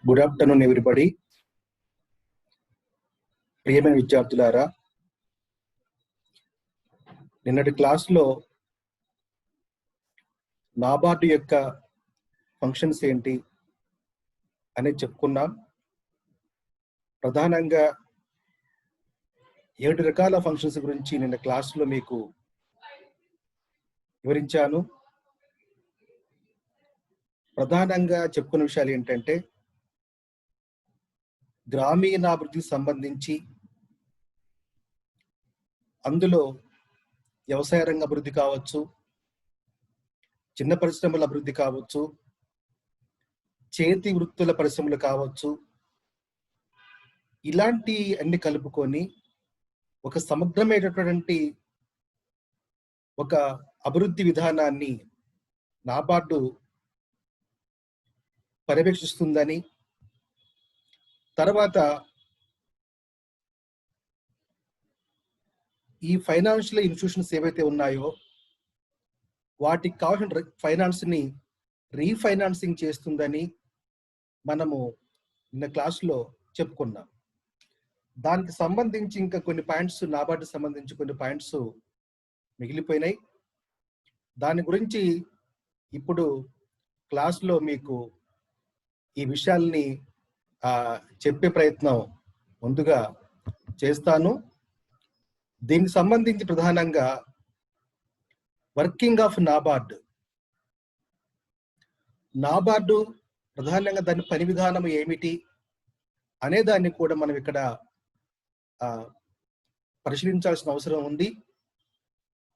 Good afternoon everybody. ప్రియమైన విద్యార్థులారా, నిన్నటి క్లాస్లో నాబార్డు యొక్క ఫంక్షన్స్ ఏంటి అనేది చెప్పుకున్నాం. ప్రధానంగా 7 రకాల ఫంక్షన్స్ గురించి నిన్న క్లాస్లో మీకు వివరించాను. ప్రధానంగా చెప్పుకున్న విషయాలు ఏంటంటే, గ్రామీణాభివృద్ధికి సంబంధించి అందులో వ్యవసాయ రంగ అభివృద్ధి కావచ్చు, చిన్న పరిశ్రమల అభివృద్ధి కావచ్చు, చేతి వృత్తుల పరిశ్రమలు కావచ్చు, ఇలాంటి అన్ని కలుపుకొని ఒక సమగ్రమైనటువంటి ఒక అభివృద్ధి విధానాన్ని నాబార్డు పర్యవేక్షిస్తుందని, తర్వాత ఈ ఫైనాన్షియల్ ఇన్స్టిట్యూషన్స్ ఏవైతే ఉన్నాయో వాటికి కావాల్సిన ఫైనాన్స్ ని రీఫైనాన్సింగ్ చేస్తుందని మనము నిన్న క్లాస్లో చెప్పుకున్నాం. దానికి సంబంధించి ఇంకా కొన్ని పాయింట్స్, నాబార్డు సంబంధించి కొన్ని పాయింట్స్ మిగిలిపోయినాయి. దాని గురించి ఇప్పుడు క్లాస్లో మీకు ఈ విషయాల్ని చెప్పే ప్రయత్నం ముందుగా చేస్తాను. దీనికి సంబంధించి ప్రధానంగా వర్కింగ్ ఆఫ్ నాబార్డు ప్రధానంగా దాని పని విధానం ఏమిటి అనే దాన్ని కూడా మనం ఇక్కడ పరిశీలించాల్సిన అవసరం ఉంది.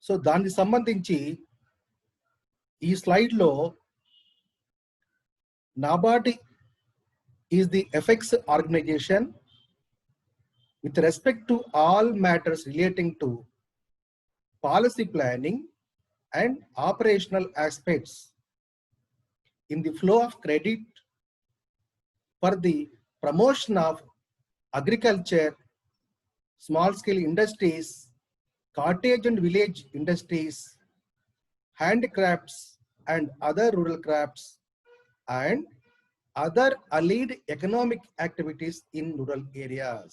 సో దానికి సంబంధించి ఈ స్లైడ్లో NABARD is the FX organization with respect to all matters relating to policy planning and operational aspects in the flow of credit for the promotion of agriculture, small scale industries, cottage and village industries, handicrafts and other rural crafts, and other allied economic activities in rural areas.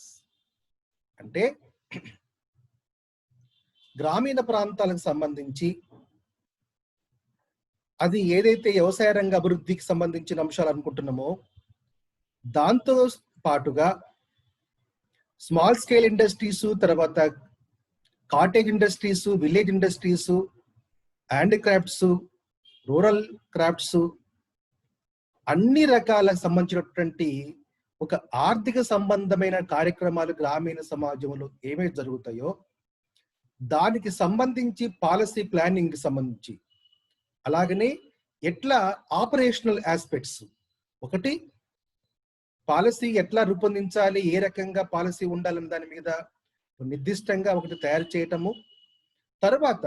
అంటే గ్రామీణ ప్రాంతాలకు సంబంధించి అది ఏదైతే వ్యవసాయ రంగ అభివృద్ధికి సంబంధించిన అంశాలు అనుకుంటున్నామో దాంతో పాటుగా స్మాల్ స్కేల్ ఇండస్ట్రీస్, తర్వాత cottage industries, village industries, handicrafts, rural crafts, అన్ని రకాలకు సంబంధించినటువంటి ఒక ఆర్థిక సంబంధమైన కార్యక్రమాలు గ్రామీణ సమాజంలో ఏమైతే జరుగుతాయో దానికి సంబంధించి పాలసీ ప్లానింగ్ సంబంధించి, అలాగనే ఎట్లా ఆపరేషనల్ ఆస్పెక్ట్స్, ఒకటి పాలసీ ఎట్లా రూపొందించాలి, ఏ రకంగా పాలసీ ఉండాలని దాని మీద నిర్దిష్టంగా ఒకటి తయారు చేయటము, తర్వాత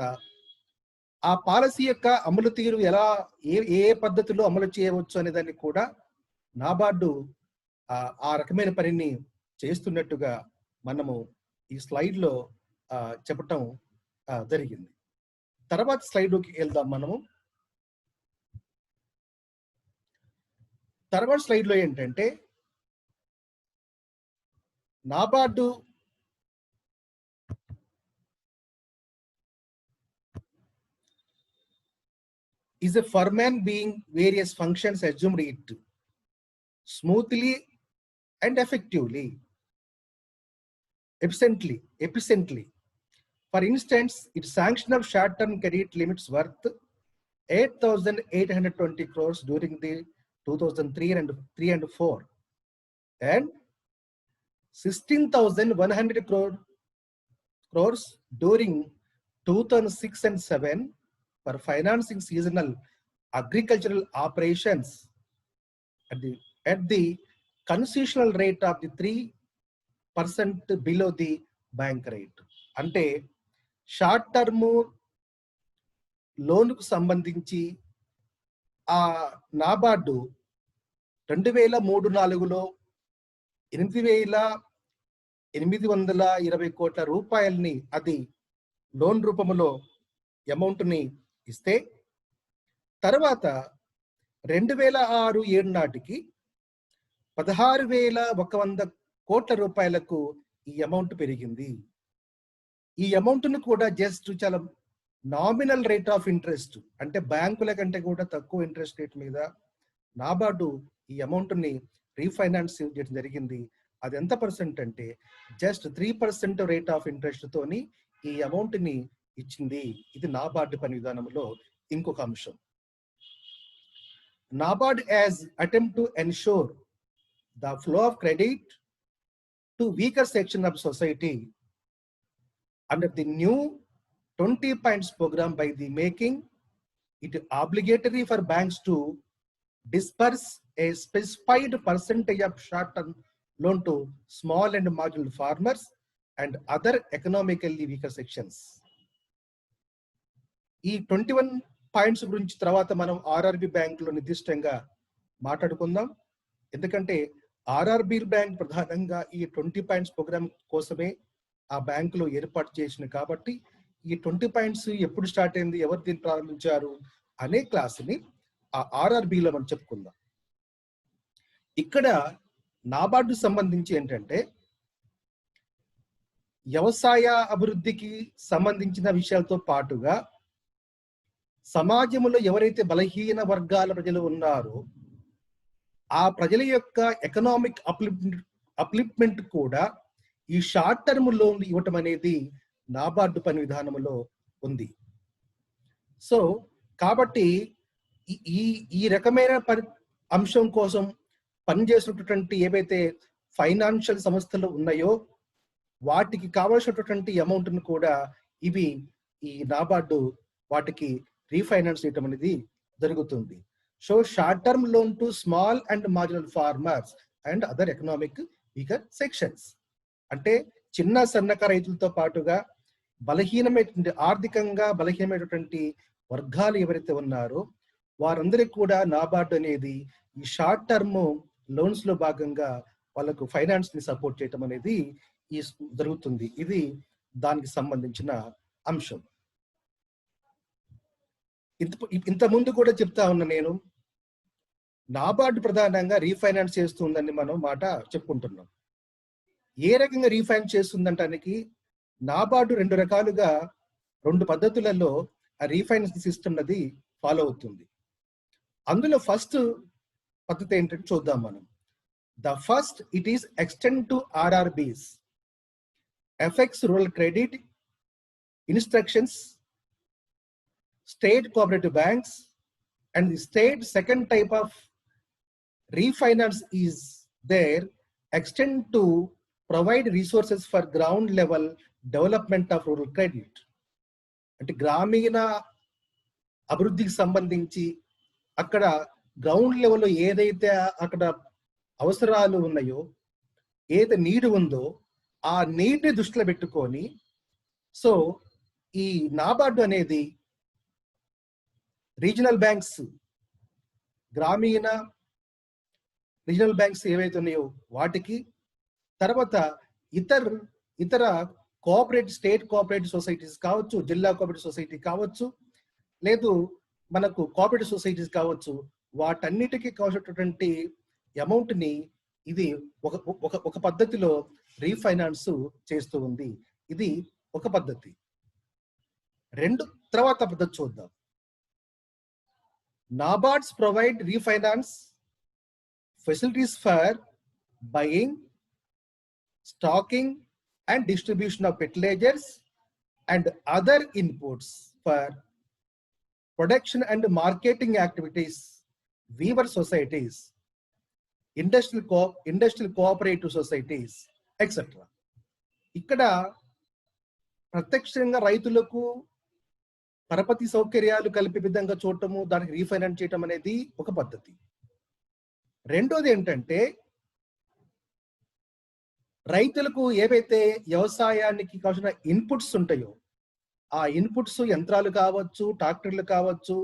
ఆ పాలసీ యొక్క అమలు తీరు ఎలా ఏ పద్ధతిలో అమలు చేయవచ్చు అనే దాన్ని కూడా నాబార్డు ఆ రకమైన పనిని చేస్తున్నట్టుగా మనము ఈ స్లైడ్లో చెప్పటం జరిగింది. తర్వాత స్లైడ్లోకి వెళ్దాం మనము. తర్వాత స్లైడ్లో ఏంటంటే, NABARD is a firm being various functions assumed it smoothly and effectively, efficiently. For instance, its sanction of short-term credit limits worth 8,820 crores during the 2003 and 4 and 16,100 crores during 2006 and 7 for financing seasonal agricultural operations at the concessional rate of the 3% below the bank rate. అంటే short term లోన్కు సంబంధించి ఆ నాబార్డు 2003-4లో 8,820 కోట్ల రూపాయలని అది loan రూపంలో అమౌంట్ని ఇస్తే, తర్వాత 2006-7 నాటికి 16,100 కోట్ల రూపాయలకు ఈ అమౌంట్ పెరిగింది. ఈ అమౌంట్ను కూడా జస్ట్ చాలా నామినల్ రేట్ ఆఫ్ ఇంట్రెస్ట్, అంటే బ్యాంకుల కంటే కూడా తక్కువ ఇంట్రెస్ట్ రేట్ మీద నాబార్డు ఈ అమౌంట్ని రీఫైనాన్స్ చేయడం జరిగింది. అది ఎంత పర్సెంట్ అంటే జస్ట్ 3% రేట్ ఆఫ్ ఇంట్రెస్ట్ తోని ఈ అమౌంట్ని ఇచ్చింది. ఇది నాబార్డు పని విధానంలో ఇంకొక అంశం. NABARD has attempt to ensure the flow of credit to weaker section of society under the new 20 points program by the making it obligatory for banks to disperse a specified percentage of short-term loan to small and marginal farmers and other economically weaker sections. ఈ 21 points గురించి తర్వాత మనం RRB బ్యాంకులో నిర్దిష్టంగా మాట్లాడుకుందాం. ఎందుకంటే RRB bank ప్రధానంగా ఈ 20 పాయింట్స్ ప్రోగ్రామ్ కోసమే ఆ బ్యాంకులో ఏర్పాటు చేసింది. కాబట్టి ఈ 20 పాయింట్స్ ఎప్పుడు స్టార్ట్ అయింది, ఎవరు దీన్ని ప్రారంభించారు అనే క్లాస్ని ఆ ఆర్ఆర్బిలో మనం చెప్పుకుందాం. ఇక్కడ నాబార్డు సంబంధించి ఏంటంటే వ్యవసాయ అభివృద్ధికి సంబంధించిన విషయాలతో పాటుగా సమాజంలో ఎవరైతే బలహీన వర్గాల ప్రజలు ఉన్నారో ఆ ప్రజల యొక్క ఎకనామిక్ అప్లిప్మెంట్ కూడా ఈ షార్ట్ టర్మ్ లోన్లు ఇవ్వటం అనేది నాబార్డు పని విధానంలో ఉంది. సో కాబట్టి ఈ రకమైన అంశం కోసం పనిచేసినటువంటి ఏవైతే ఫైనాన్షియల్ సంస్థలు ఉన్నాయో వాటికి కావాల్సినటువంటి అమౌంట్ను కూడా ఇవి ఈ నాబార్డు వాటికి రీఫైనాన్స్ చేయటం అనేది జరుగుతుంది. So short term loan to small and marginal farmers and other economic weaker sections, అంటే చిన్న సన్నకారు రైతులతో పాటుగా ఆర్థికంగా బలహీనమైనటువంటి వర్గాలు ఎవరైతే ఉన్నారో వారందరికీ కూడా నాబార్డు అనేది ఈ షార్ట్ టర్మ్ లోన్స్ లో భాగంగా వాళ్ళకు ఫైనాన్స్ ని సపోర్ట్ చేయటం అనేది జరుగుతుంది. ఇది దానికి సంబంధించిన అంశం. ఇంత ముందు కూడా చెప్తా ఉన్నా నేను, నాబార్డు ప్రధానంగా రీఫైనాన్స్ చేస్తుందని మనం మాట చెప్పుకుంటున్నాం. ఏ రకంగా రీఫైనాన్స్ చేస్తుందంటానికి నాబార్డు 2 రకాలుగా 2 పద్ధతులలో ఆ రీఫైనాన్స్ సిస్టమ్ అది ఫాలో అవుతుంది. అందులో ఫస్ట్ పద్ధతి ఏంటంటే చూద్దాం మనం. The first it is extend to RRBs, FX rural credit instructions, state cooperative banks, and the state second type of refinance is there, extend to provide resources for ground level development of rural credit. అంటే గ్రామీణ అభివృద్ధికి సంబంధించి అక్కడ ground లెవెల్లో ఏదైతే అక్కడ అవసరాలు ఉన్నాయో, ఏదైతే నీడ్ ఉందో ఆ నీడ్ని దృష్టిలో పెట్టుకొని సో ఈ నాబార్డు అనేది రీజనల్ బ్యాంక్స్, గ్రామీణ రీజనల్ బ్యాంక్స్ ఏవైతే ఉన్నాయో వాటికి, తర్వాత ఇతర కోఆపరేటివ్ స్టేట్ కోఆపరేటివ్ సొసైటీస్ కావచ్చు, జిల్లా కోఆపరేటివ్ సొసైటీ కావచ్చు, లేదు మనకు కోఆపరేటివ్ సొసైటీస్ కావచ్చు, వాటన్నిటికీ కావాల్సినటువంటి అమౌంట్ని ఇది ఒక పద్ధతిలో రీఫైనాన్స్ చేస్తూ ఉంది. ఇది ఒక పద్ధతి. తర్వాత పద్ధతి చూద్దాం. NABARDs provide refinance facilities for buying, stocking and distribution of fertilizers and other inputs for production and marketing activities, weaver societies, industrial cooperative societies, etc. ఇక్కడ ప్రత్యక్షంగా రైతులకు పరపతి సౌకర్యాలు కలిపే విధంగా చూడటము, దానికి రీఫైనాన్స్ చేయటం అనేది ఒక పద్ధతి. రెండోది ఏంటంటే రైతులకు ఏవైతే వ్యవసాయానికి కావాల్సిన ఇన్పుట్స్ ఉంటాయో ఆ ఇన్పుట్స్ యంత్రాలు కావచ్చు, ట్రాక్టర్లు కావచ్చు,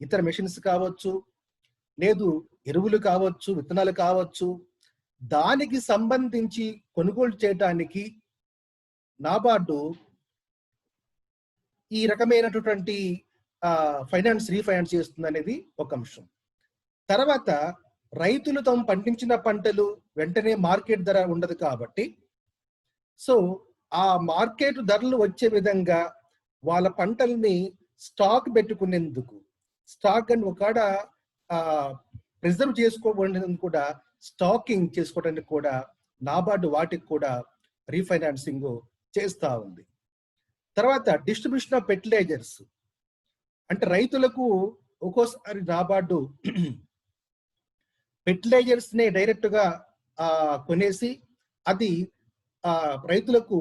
ఇతర మెషిన్స్ కావచ్చు, లేదు ఎరువులు కావచ్చు, విత్తనాలు కావచ్చు, దానికి సంబంధించి కొనుగోలు చేయడానికి నాబార్డు ఈ రకమైనటువంటి రీఫైనాన్స్ చేస్తుంది అనేది ఒక అంశం. తర్వాత రైతులు తాము పండించిన పంటలు వెంటనే మార్కెట్ ధర ఉండదు కాబట్టి, సో ఆ మార్కెట్ ధరలు వచ్చే విధంగా వాళ్ళ పంటల్ని స్టాక్ పెట్టుకునేందుకు, స్టాక్ అని ఒకడ ప్రిజర్వ్ చేసుకోవడానికి కూడా, స్టాకింగ్ చేసుకోవడానికి కూడా నాబార్డు వాటికి కూడా రీఫైనాన్సింగ్ చేస్తూ ఉంది. తర్వాత డిస్ట్రిబ్యూషన్ ఆఫ్ ఫెర్టిలైజర్స్, అంటే రైతులకు ఒక్కోసారి నాబార్డు ఫెర్టిలైజర్స్ నే డైరెక్ట్ గా కొనేసి అది రైతులకు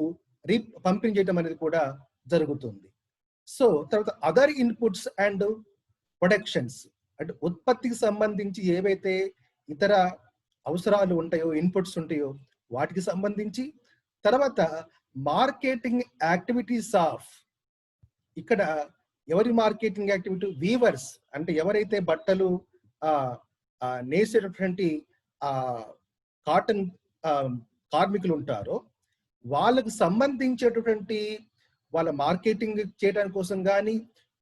పంపిణీ చేయడం అనేది కూడా జరుగుతుంది. సో తర్వాత అదర్ ఇన్పుట్స్ అండ్ ప్రొడక్షన్స్, అంటే ఉత్పత్తికి సంబంధించి ఏవైతే ఇతర అవసరాలు ఉంటాయో, ఇన్పుట్స్ ఉంటాయో వాటికి సంబంధించి, తర్వాత మార్కెటింగ్ యాక్టివిటీస్ ఆఫ్, ఇక్కడ ఎవరి మార్కెటింగ్ యాక్టివిటీ, వీవర్స్, అంటే ఎవరైతే బట్టలు నేసేటటువంటి కాటన్ కార్మికులు ఉంటారో వాళ్ళకు సంబంధించేటటువంటి వాళ్ళ మార్కెటింగ్ చేయడానికి కోసం కానీ,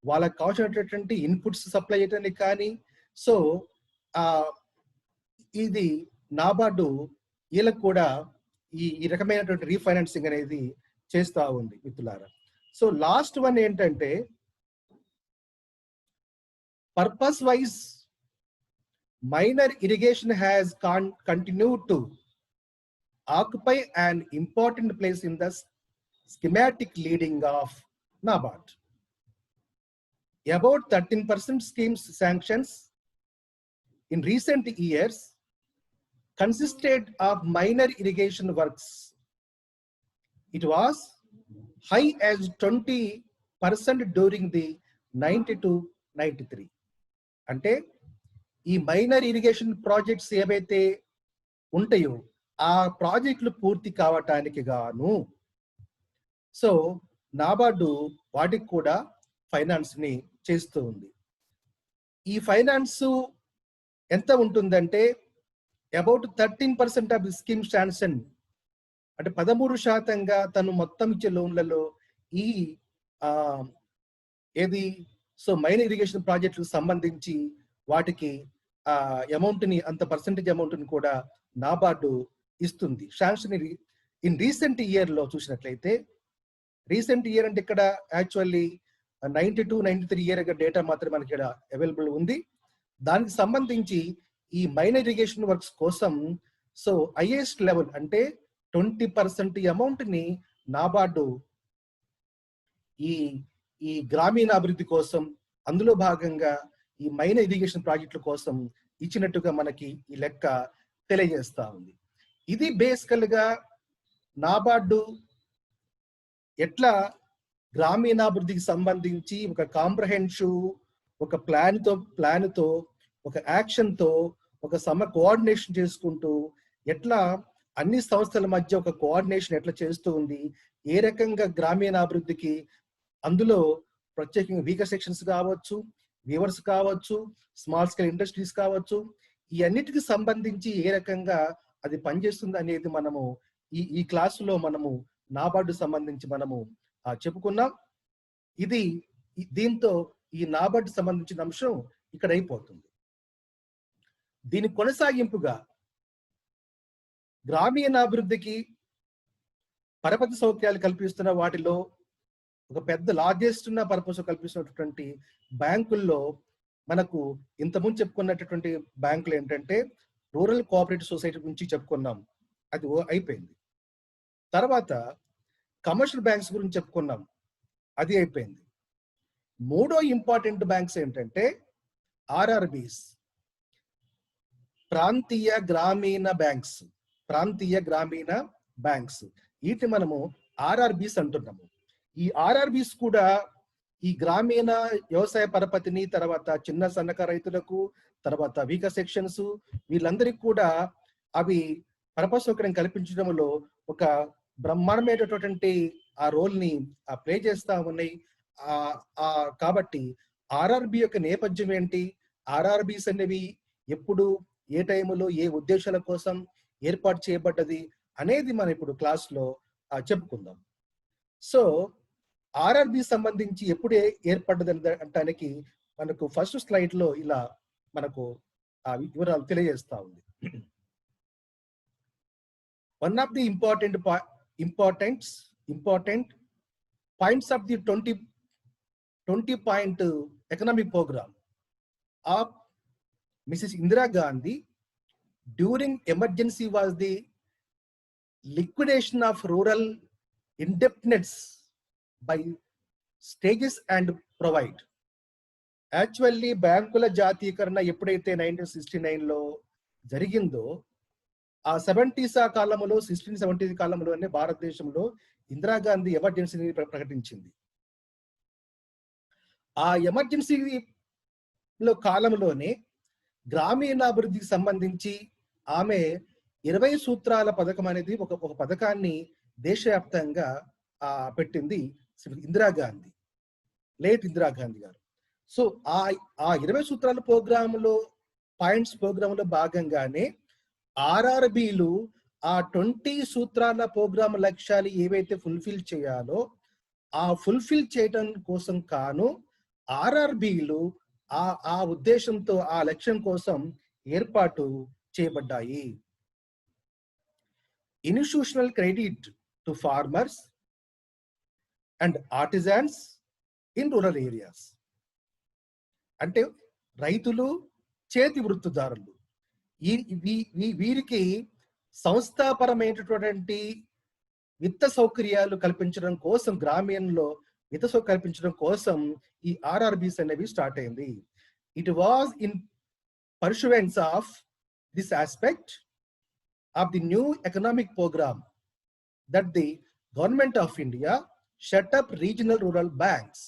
వాళ్ళకు కావాల్సినటువంటి ఇన్పుట్స్ సప్లై చేయడానికి కానీ, సో ఇది నాబార్డు వీళ్ళకు కూడా ఈ రకమైనటువంటి రీఫైనాన్సింగ్ అనేది చేస్తూ ఉంది మిత్రులారా. సో లాస్ట్ వన్ ఏంటంటే, purpose wise minor irrigation has continued to occupy an important place in the schematic leading of NABARD. About 13% schemes sanctions in recent years consisted of minor irrigation works. It was high as 20% during the 92-93. అంటే ఈ minor irrigation projects ఏవైతే ఉంటాయో ఆ ప్రాజెక్టులు పూర్తి కావటానికి గాను so NABARD వాటికి కూడా ఫైనాన్స్ ని చేస్తూ ఉంది. ఈ ఫైనాన్స్ ఎంత ఉంటుందంటే about 13% of the scheme sanction, అంటే 13% తను మొత్తం ఇచ్చే లోన్లలో ఈ ఏది సో మైనర్ ఇరిగేషన్ ప్రాజెక్టులకు సంబంధించి వాటికి అమౌంట్ ని, అంత పర్సెంటేజ్ అమౌంట్ ని కూడా నాబార్డు ఇస్తుంది. శాంక్షన్ ఇన్ రీసెంట్ ఇయర్ లో చూసినట్లయితే, రీసెంట్ ఇయర్ అంటే ఇక్కడ యాక్చువల్లీ 92-93 ఇయర్ డేటా మాత్రం మనకి ఇక్కడ అవైలబుల్ ఉంది. దానికి సంబంధించి ఈ మైనర్ ఇరిగేషన్ వర్క్స్ కోసం సో హైయెస్ట్ లెవెల్ అంటే 20% అమౌంట్ ని నాబార్డు ఈ గ్రామీణ అభివృద్ధి కోసం, అందులో భాగంగా ఈ మైనర్ ఇరిగేషన్ ప్రాజెక్టుల కోసం ఇచ్చినట్టుగా మనకి ఈ లెక్క తెలియజేస్తా ఉంది. ఇది బేసికల్ గా నాబార్డు ఎట్లా గ్రామీణాభివృద్ధికి సంబంధించి ఒక కాంప్రహెన్సివ్, ఒక ప్లాన్ తో ఒక యాక్షన్ తో ఒక కోఆర్డినేషన్ చేసుకుంటూ ఎట్లా అన్ని సంస్థల మధ్య ఒక కోఆర్డినేషన్ ఎట్లా చేస్తూ ఉంది, ఏ రకంగా గ్రామీణాభివృద్ధికి అందులో ప్రత్యేకంగా వీకర్ సెక్షన్స్ కావచ్చు, వీవర్స్ కావచ్చు, స్మాల్ స్కేల్ ఇండస్ట్రీస్ కావచ్చు, ఈ అన్నిటికి సంబంధించి ఏ రకంగా అది పనిచేస్తుంది అనేది మనము ఈ క్లాసులో మనము నాబార్డు సంబంధించి మనము చెప్పుకున్నాం. దీంతో ఈ నాబార్డు సంబంధించిన అంశం ఇక్కడ అయిపోతుంది. దీని కొనసాగింపుగా గ్రామీణాభివృద్ధికి పరపతి సౌకర్యాలు కల్పిస్తున్న వాటిలో ఒక పెద్ద లార్జెస్ట్ పర్పస్ కల్పిస్తున్నటువంటి బ్యాంకుల్లో మనకు ఇంతకుముందు చెప్పుకున్నటువంటి బ్యాంకులు ఏంటంటే రూరల్ కోఆపరేటివ్ సొసైటీ గురించి చెప్పుకున్నాం, అది అయిపోయింది. తర్వాత కమర్షియల్ బ్యాంక్స్ గురించి చెప్పుకున్నాం, అది అయిపోయింది. మూడో ఇంపార్టెంట్ బ్యాంక్స్ ఏంటంటే ఆర్ఆర్బిస్, ప్రాంతీయ గ్రామీణ బ్యాంక్స్. వీటిని మనము ఆర్ఆర్బిస్ అంటున్నాము. ఈ ఆర్ఆర్బిస్ కూడా ఈ గ్రామీణ వ్యవసాయ పరపతిని, తర్వాత చిన్న సన్నకారు రైతులకు, తర్వాత వీకర్ సెక్షన్స్, వీళ్ళందరికీ కూడా అవి పరపతి సౌకర్యం కల్పించడంలో ఒక బ్రహ్మాండమైనటువంటి ఆ రోల్ ని ప్లే చేస్తా ఉన్నాయి. కాబట్టి ఆర్ఆర్బి యొక్క నేపథ్యం ఏంటి, ఆర్ఆర్బిస్ అనేవి ఎప్పుడు, ఏ టైంలో, ఏ ఉద్దేశాల కోసం ఏర్పాటు చేయబడ్డది అనేది మనం ఇప్పుడు క్లాస్ లో చెప్పుకుందాం. సో ఆర్ఆర్బి సంబంధించి ఎప్పుడు ఏర్పడ్డది అనడానికి మనకు ఫస్ట్ స్లైడ్ లో ఇలా మనకు ఆ వివరాలు తెలియజేస్తా ఉంది. One of the important points of the 20-point economic program of Mrs. Indira Gandhi during emergency was the liquidation of rural indebtedness by stages and provide. Actually బ్యాంకుల జాతీయకరణ ఎప్పుడైతే 1969లో జరిగిందో ఆ 70s కాలంలో 1670 కాలంలోనే భారతదేశంలో ఇందిరాగాంధీ ఎమర్జెన్సీని ప్రకటించింది. ఆ ఎమర్జెన్సీలో కాలంలోనే గ్రామీణాభివృద్ధికి సంబంధించి ఆమె 20 సూత్రాల పథకం అనేది ఒక పథకాన్ని దేశవ్యాప్తంగా పెట్టింది ఇందిరాగాంధీ, లేట్ ఇందిరాగాంధీ గారు. సో ఆ 20 సూత్రాల ప్రోగ్రాంలో భాగంగానే ఆర్ఆర్బీలు ఆ 20 సూత్రాల ప్రోగ్రామ్ లక్ష్యాలు ఏవైతే ఫుల్ఫిల్ చేయాలో ఆ ఫుల్ఫిల్ చేయడం కోసం కాను ఆర్ఆర్బీలు ఆ ఉద్దేశంతో ఆ లక్ష్యం కోసం ఏర్పాటు చేయబడ్డాయి. Institutional credit to farmers and artisans in rural areas. అంటే రైతులు, చేతి వృత్తిదారులు వీరికి సంస్థాపరమైనటువంటి విత్త సౌకర్యాలు కల్పించడం కోసం, గ్రామీణంలో విత్త సౌకర్యం కల్పించడం కోసం ఈ ఆర్ఆర్బీస్ అనేవి స్టార్ట్ అయింది. It was in pursuance of this aspect of the new economic programme that the government of India shut up regional rural banks.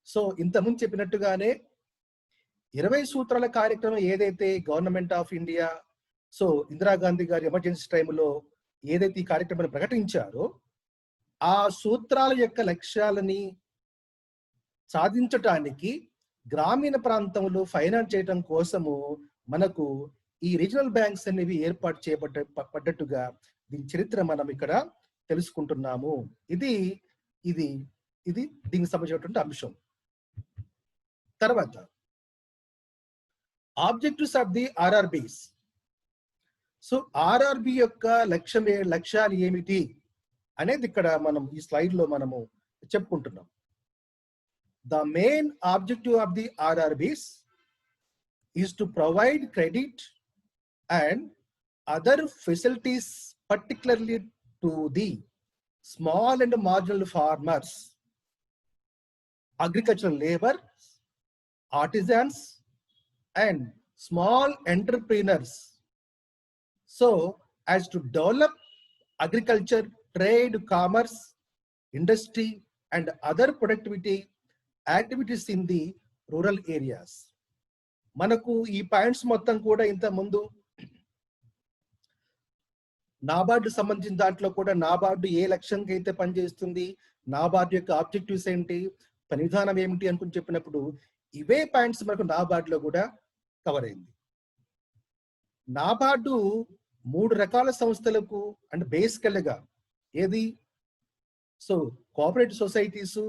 So ఇంతకుముందు చెప్పినట్టుగానే 20 సూత్రాల కార్యక్రమం ఏదైతే government of India, so Indira Gandhi గారి ఎమర్జెన్సీ టైంలో ఏదైతే ఈ కార్యక్రమాన్ని ప్రకటించారో ఆ సూత్రాల యొక్క లక్ష్యాలని సాధించటానికి గ్రామీణ ప్రాంతంలో ఫైనాన్స్ చేయడం కోసము మనకు ఈ రీజనల్ బ్యాంక్స్ అనేవి ఏర్పాటు చేయబడ్డట్టుగా దీని చరిత్ర మనం ఇక్కడ తెలుసుకుంటున్నాము. ఇది ఇది ఇది దీనికి సంబంధించినటువంటి అంశం. తర్వాత objectives of the RRBs. So RRB యొక్క లక్ష్యాలు ఏమిటి అనేది ఇక్కడ మనం ఈ స్లైడ్ లో మనము చెప్పుకుంటున్నాం. The main objective of the RRBs is to provide credit and other facilities particularly to the small and marginal farmers, agricultural labor, artisans and small entrepreneurs, so as to develop agriculture, trade, commerce, industry and other productivity activities in the rural areas. మనకు ఈ points మొత్తం కూడా ఇంత ముందు నాబార్డు సంబంధించిన దాంట్లో కూడా నాబార్డు ఏ లక్ష్యంకి అయితే పనిచేస్తుంది, నాబార్డు యొక్క ఆబ్జెక్టివ్స్ ఏంటి, పని విధానం ఏమిటి అనుకుని చెప్పినప్పుడు ఇవే పాయింట్స్ మనకు నాబార్డులో కూడా కవర్ అయింది. నాబార్డు 3 రకాల సంస్థలకు అంటే బేసికల్ గా ఏది, so cooperative societies,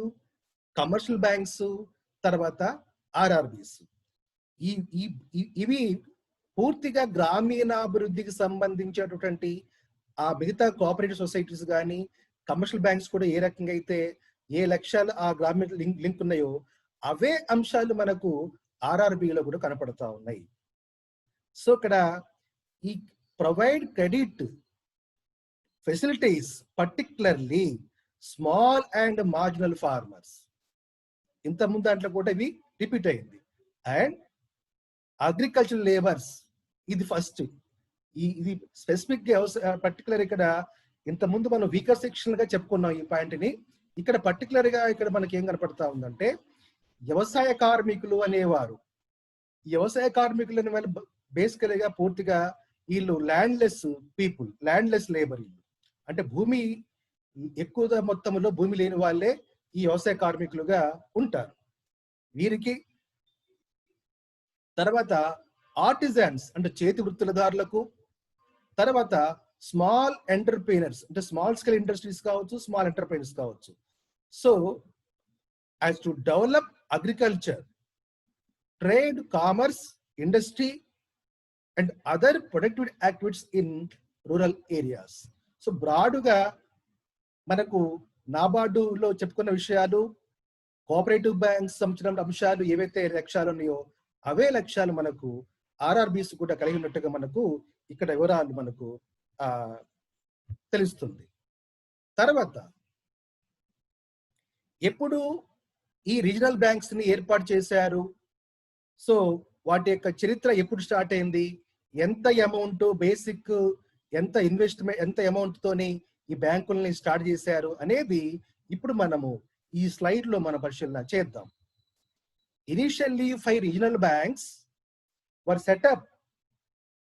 commercial banks, తర్వాత ఆర్ఆర్బీస్. ఇవి పూర్తిగా గ్రామీణాభివృద్ధికి సంబంధించినటువంటి ఆ మిగతా కోఆపరేటివ్ సొసైటీస్ కానీ కమర్షియల్ బ్యాంక్స్ కూడా ఏ రకంగా అయితే ఏ లక్ష్యాలు ఆ గ్రామీణ లింక్ ఉన్నాయో అవే అంశాలు మనకు ఆర్ఆర్బీలో కూడా కనపడతా ఉన్నాయి. సో ఇక్కడ ఈ provide credit facilities particularly small and marginal farmers, ఇంత ముందు దాంట్లో కూడా ఇవి రిపీట్ అయింది. అండ్ అగ్రికల్చర్ లేబర్స్, ఇది ఫస్ట్. ఇది స్పెసిఫిక్ పర్టికులర్ ఇక్కడ ఇంత ముందు మనం వీకర్ సెక్షన్ గా చెప్పుకున్నాం ఈ పాయింట్ ని. ఇక్కడ పర్టికులర్ గా ఇక్కడ మనకి ఏం కనపడతా ఉందంటే వ్యవసాయ కార్మికులు అనేవారు, ఈ వ్యవసాయ కార్మికులు అనే వాళ్ళు బేసికల్ గా పూర్తిగా వీళ్ళు ల్యాండ్లెస్ పీపుల్, ల్యాండ్లెస్ లేబర్. వీళ్ళు అంటే భూమి ఎక్కువ మొత్తంలో భూమి లేని వాళ్ళే ఈ వ్యవసాయ కార్మికులుగా ఉంటారు వీరికి. తర్వాత ఆర్టిజన్స్ అంటే చేతి వృత్తులదారులకు, తర్వాత స్మాల్ ఎంటర్ప్రీనర్స్ అంటే స్మాల్ స్కేల్ ఇండస్ట్రీస్ కావచ్చు, స్మాల్ ఎంటర్ప్రైనర్స్ కావచ్చు. So as to develop agriculture, trade, commerce, industry and other productive activities in rural areas. So బ్రాడ్గా మనకు నాబార్డులో చెప్పుకున్న విషయాలు, కోఆపరేటివ్ బ్యాంక్స్ సంబంధించిన అంశాలు ఏవైతే లక్ష్యాలు ఉన్నాయో అవే లక్ష్యాలు మనకు ఆర్ఆర్బీస్ కూడా కలిగి ఉన్నట్టుగా మనకు ఇక్కడ వివరాలు మనకు తెలుస్తుంది. తర్వాత ఎప్పుడు ఈ రీజనల్ బ్యాంక్స్ ని ఏర్పాటు చేశారు, సో వాటి యొక్క చరిత్ర ఎప్పుడు స్టార్ట్ అయింది, ఎంత అమౌంట్ బేసిక్, ఎంత ఇన్వెస్ట్మెంట్, ఎంత అమౌంట్ తోని ఈ బ్యాంకుల్ని స్టార్ట్ చేశారు అనేది ఇప్పుడు మనము ఈ స్లైడ్ లో మన పరిశీలన చేద్దాం. Initially 5 regional banks were set up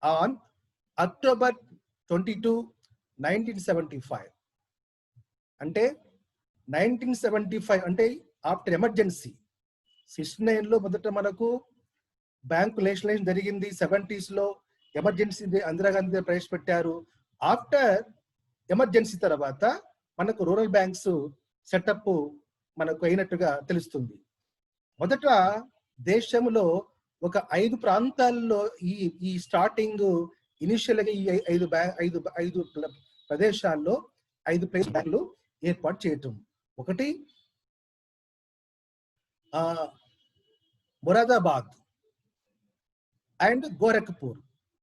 on October 22, 1975. అంటే 1975 అంటే ఆఫ్టర్ ఎమర్జెన్సీ. 69 లో మొదట మనకు బ్యాంకు నేషనలైజేషన్ జరిగింది. 70s లో ఎమర్జెన్సీ ఇందిరాగాంధీ ప్రవేశపెట్టారు. ఆఫ్టర్ ఎమర్జెన్సీ తర్వాత మనకు రూరల్ బ్యాంక్స్ సెటప్ మనకు అయినట్టుగా తెలుస్తుంది. మొదట దేశంలో ఒక 5 ప్రాంతాల్లో ఈ స్టార్టింగ్ ఇనిషియల్ గా ఈ 5 ప్రదేశాల్లో 5 బ్యాంకులు ఏర్పాటు చేయటం. ఒకటి మొరాదాబాద్ అండ్ గోరఖ్పూర్.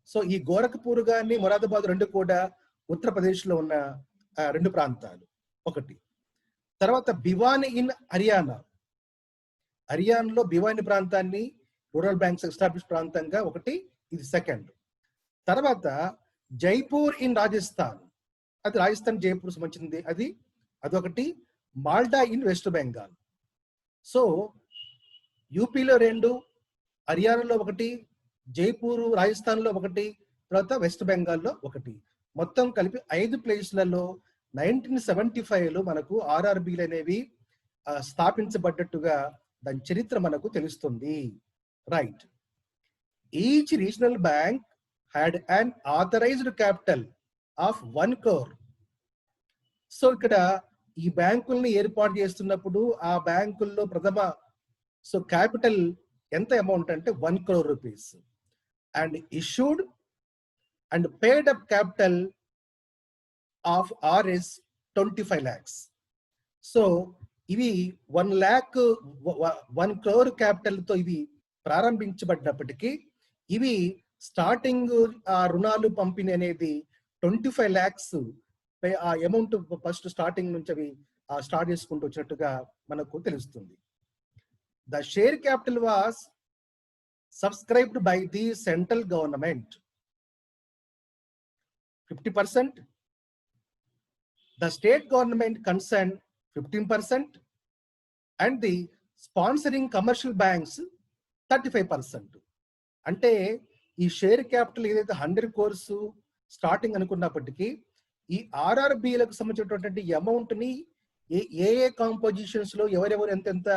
సో ఈ గోరఖ్పూర్ గాని మొరాదాబాద్ రెండు కూడా ఉత్తరప్రదేశ్ లో ఉన్న 2 ప్రాంతాలు. ఒకటి. తర్వాత భివానీ ఇన్ హర్యానా. హర్యానాలో భివానీ ప్రాంతాన్ని రూరల్ బ్యాంక్స్ ఎస్టాబ్లిష్ ప్రాంతంగా ఒకటి, ఇది సెకండ్. తర్వాత జైపూర్ ఇన్ రాజస్థాన్, అది రాజస్థాన్ జైపూర్ సంబంధించింది, అదొకటి. Malda in west Bengal. So యూపీలో 2, హర్యానాలో 1, జైపూర్ రాజస్థాన్ లో 1, తర్వాత వెస్ట్ బెంగాల్లో 1. మొత్తం కలిపి 5 ప్లేస్లలో 1975లో మనకు ఆర్ఆర్బీలు అనేవి స్థాపించబడ్డట్టుగా దాని చరిత్ర మనకు తెలుస్తుంది. Right. Each regional bank had an authorised capital of 1 crore. So ఇక్కడ ఈ బ్యాంకుల్ని ఏర్పాటు చేస్తున్నప్పుడు ఆ బ్యాంకుల్లో క్యాపిటల్ ఎంత అమౌంట్ అంటే 1 crore rupees and issued and paid up capital of Rs 25 lakhs. So ఇవి 1 crore క్యాపిటల్ తో ఇవి ప్రారంభించబడినప్పటికీ ఇవి స్టార్టింగ్ రుణాలు పంపిణీ అనేది 25 lakhs ఆ అమౌంట్ ఫస్ట్ స్టార్టింగ్ నుంచి అవి స్టార్ట్ చేసుకుంటూ వచ్చినట్టుగా మనకు తెలుస్తుంది. The share capital was subscribed by the central government 50%, the state government concerned 15%, and the sponsoring commercial banks 35%. అంటే ఈ షేర్ క్యాపిటల్ ఏదైతే 100 crores స్టార్టింగ్ అనుకున్నప్పటికీ ఈ ఆర్ఆర్బీలకు సంబంధించినటువంటి అమౌంట్ ని ఏ కాంపోజిషన్స్ లో ఎవరెవరు ఎంతెంత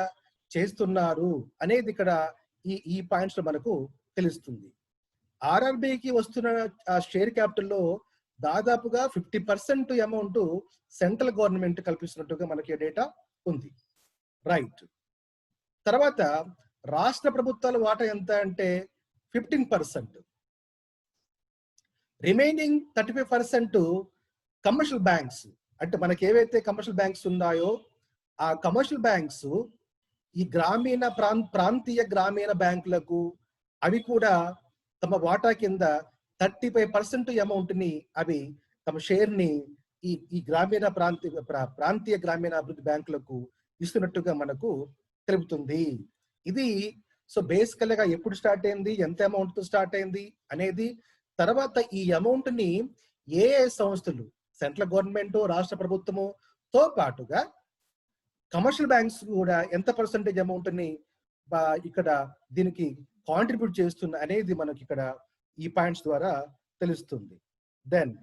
చేస్తున్నారు అనేది ఇక్కడ ఈ పాయింట్స్ లో మనకు తెలుస్తుంది. ఆర్ఆర్బీకి వస్తున్న షేర్ క్యాపిటల్లో దాదాపుగా 50% అమౌంట్ సెంట్రల్ గవర్నమెంట్ కల్పిస్తున్నట్టుగా మనకి డేటా ఉంది. రైట్. తర్వాత రాష్ట్ర ప్రభుత్వాల వాటా ఎంత అంటే 15%. రిమైనింగ్ 35% కమర్షియల్ బ్యాంక్స్, అంటే మనకి ఏవైతే కమర్షియల్ బ్యాంక్స్ ఉన్నాయో ఆ కమర్షియల్ బ్యాంక్స్ ఈ గ్రామీణ ప్రాంతీయ గ్రామీణ బ్యాంకులకు అవి కూడా తమ వాటా కింద 35% అమౌంట్ ని అవి తమ షేర్ ని ఈ గ్రామీణ ప్రాంతీయ గ్రామీణ అభివృద్ధి బ్యాంకులకు ఇస్తున్నట్టుగా మనకు తెలుపుతుంది. ఇది సో బేసికల్ గా ఎప్పుడు స్టార్ట్ అయింది, ఎంత అమౌంట్ తో స్టార్ట్ అయింది అనేది, తర్వాత ఈ అమౌంట్ ని ఏ సంస్థలు, సెంట్రల్ గవర్నమెంట్, రాష్ట్ర ప్రభుత్వము తో పాటుగా కమర్షియల్ బ్యాంక్స్ కూడా ఎంత పర్సంటేజ్ అమౌంట్ ని ఇక్కడ దీనికి కాంట్రిబ్యూట్ చేస్తుంది అనేది మనకి ఇక్కడ ఈ పాయింట్స్ ద్వారా తెలుస్తుంది. దెన్